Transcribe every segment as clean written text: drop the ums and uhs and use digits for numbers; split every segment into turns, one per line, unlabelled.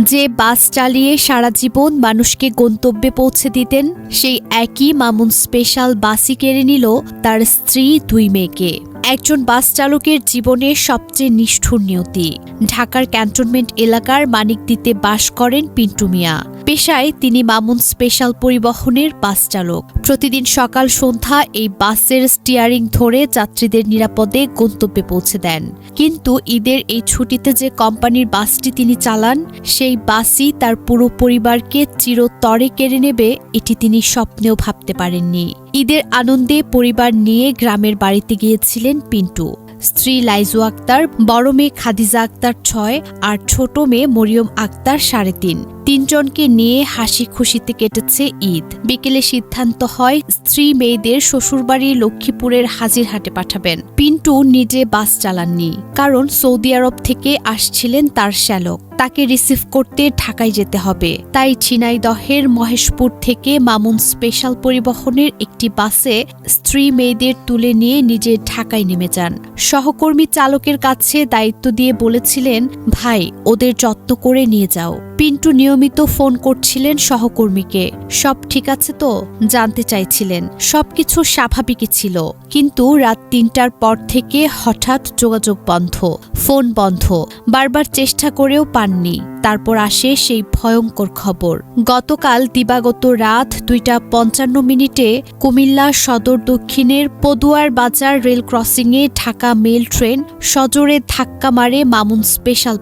যে বাস চালিয়ে সারা জীবন মানুষকে গন্তব্যে পৌঁছে দিতেন, সেই একই মামুন স্পেশাল বাসই কেড়ে নিল তার স্ত্রী, 2 মেয়েকে। একজন বাস চালকের জীবনে সবচেয়ে নিষ্ঠুর নিয়তি। ঢাকার ক্যান্টনমেন্ট এলাকার মানিকদিতে বাস করেন পিন্টু মিয়া। পেশায় তিনি মামুন স্পেশাল পরিবহনের বাস চালক। প্রতিদিন সকাল সন্ধ্যা এই বাসের স্টিয়ারিং ধরে যাত্রীদের নিরাপদে গন্তব্যে পৌঁছে দেন। কিন্তু ঈদের এই ছুটিতে যে কোম্পানির বাসটি তিনি চালান, সেই বাসই তার পুরো পরিবারকে চিরতরে কেড়ে নেবে, এটি তিনি স্বপ্নেও ভাবতে পারেননি। ঈদের আনন্দে পরিবার নিয়ে গ্রামের বাড়িতে গিয়েছিলেন পিন্টু। স্ত্রী লাইজু আক্তার, বড় মেয়ে খাদিজা আক্তার 6 আর ছোট মেয়ে মরিয়ম আক্তার 3.5। 3 জনকে নিয়ে হাসি খুশিতে কেটেছে ঈদ। বিকেলে সিদ্ধান্ত হয় স্ত্রী মেয়েদের শ্বশুরবাড়ি লক্ষ্মীপুরের হাজিরহাটে পাঠাবেন। পিন্টু নিজে বাস চালাননি, কারণ সৌদি আরব থেকে আসছিলেন তার শ্যালক। তাকে রিসিভ করতে ঢাকায় যেতে হবে। তাই ঝিনাইদহের মহেশপুর থেকে মামুন স্পেশাল পরিবহনের একটি বাসে স্ত্রী মেয়েদের তুলে নিয়ে নিজে ঢাকায় নেমে যান। সহকর্মী চালকের কাছে দায়িত্ব দিয়ে বলেছিলেন, ভাই, ওদের যত্ন করে নিয়ে যাও। পিন্টু নিয়মিত ফোন করছিলেন সহকর্মীকে। সব ঠিক আছে তো জানতে চাইছিলেন। সবকিছু স্বাভাবিকই ছিল, কিন্তু রাত 3টার পর থেকে হঠাৎ যোগাযোগ বন্ধ, ফোন বন্ধ। বারবার চেষ্টা করেও পাননি। তারপর আসে সেই ভয়ঙ্কর খবর। গতকাল দিবাগত রাত 2:55 কুমিল্লা সদর দক্ষিণের পদুয়ার বাজার রেল ক্রসিংয়ে ঢাকা মেল ট্রেন সজোরে ধাক্কা মারে মামুন স্পেশাল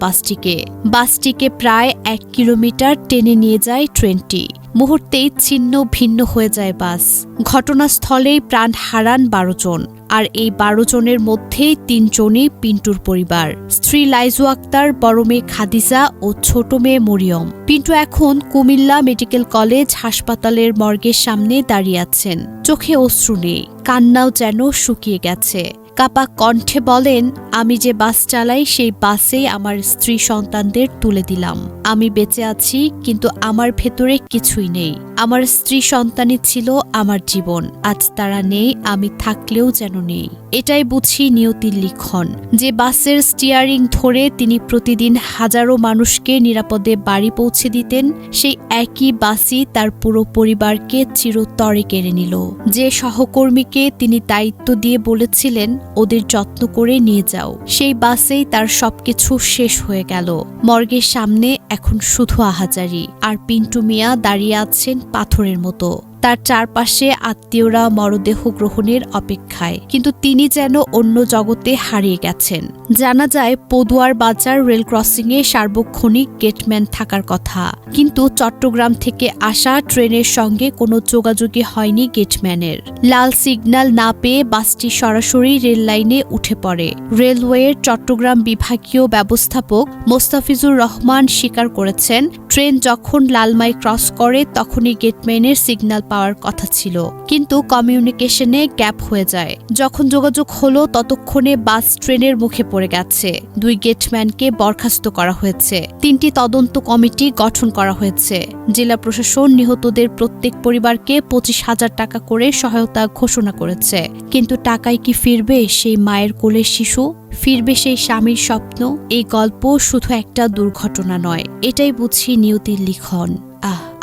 বাসটিকে প্রায় 1 কিলোমিটার টেনে নিয়ে যায় ট্রেনটি। মুহূর্তেই ছিন্ন ভিন্ন হয়ে যায় বাস। ঘটনাস্থলেই প্রাণ হারান 12 জন। আর এই 12 জনের মধ্যে 3 জনই পিন্টুর পরিবার। স্ত্রী লাইজু আক্তার, বড় মেয়ে খাদিজা ও ছোট মেয়ে মরিয়ম। পিন্টু এখন কুমিল্লা মেডিকেল কলেজ হাসপাতালের মর্গের সামনে দাঁড়িয়ে আছেন। চোখে অশ্রু নেই, কান্নাও যেন শুকিয়ে গেছে। কাপা কণ্ঠে বলেন, আমি যে বাস চালাই সেই বাসেই আমার স্ত্রী সন্তানদের তুলে দিলাম। আমি বেঁচে আছি, কিন্তু আমার ভেতরে কিছুই নেই। আমার স্ত্রী সন্তানই ছিল আমার জীবন। আজ তারা নেই, আমি থাকলেও যেন নেই। এটাই বুঝি নিয়তির লিখন। যে বাসের স্টিয়ারিং ধরে তিনি প্রতিদিন হাজারো মানুষকে নিরাপদে বাড়ি পৌঁছে দিতেন, সেই একই বাসই তার পুরো পরিবারকে চিরতরে কেড়ে নিল। যে সহকর্মীকে তিনি দায়িত্ব দিয়ে বলেছিলেন, ওদের যত্ন করে নিয়ে যাও, সেই বাসেই তার সবকিছু শেষ হয়ে গেল। মর্গের সামনে এখন শুধু আহাজারি, আর পিন্টু মিয়া দাঁড়িয়ে আছেন পাথরের মতো। তার চারপাশে আত্মীয়রা মরদেহ গ্রহণের অপেক্ষায়, কিন্তু তিনি যেন অন্য জগতে হারিয়ে গেছেন। জানা যায় পদুয়ার বাজার রেল ক্রসিংয়ে সার্বক্ষণিক গেটম্যান থাকার কথা, কিন্তু চট্টগ্রাম থেকে আসা ট্রেনের সঙ্গে কোনো যোগাযোগই হয়নি গেটম্যানের। লাল সিগন্যাল না পেয়ে বাসটি সরাসরি রেল লাইনে উঠে পড়ে। রেলওয়ের চট্টগ্রাম বিভাগীয় ব্যবস্থাপক মোস্তাফিজুর রহমান স্বীকার করেছেন, ট্রেন যখন লালমাই ক্রস করে তখনই গেটম্যানের সিগন্যাল পাওয়ার কথা ছিল, কিন্তু কমিউনিকেশনে গ্যাপ হয়ে যায়। যখন যোগাযোগ হলো ততক্ষণে বাস ট্রেনের মুখে পড়ে গেছে। 2 গেটম্যানকে বরখাস্ত করা হয়েছে। 3টি তদন্ত কমিটি গঠন করা হয়েছে। জেলা প্রশাসন নিহতদের প্রত্যেক পরিবারকে 25,000 টাকা করে সহায়তা ঘোষণা করেছে। কিন্তু টাকায় কি ফিরবে সেই মায়ের কোলের শিশু? ফিরবে সেই স্বামীর স্বপ্ন? এই গল্প শুধু একটা দুর্ঘটনা নয়, এটাই বুঝি নিয়তির লিখন।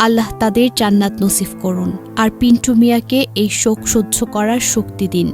আল্লাহ তাদের জান্নাত নসিব করুন, আর পিন্টু মিয়াকে এই শোক সহ্য করার শক্তি দিন।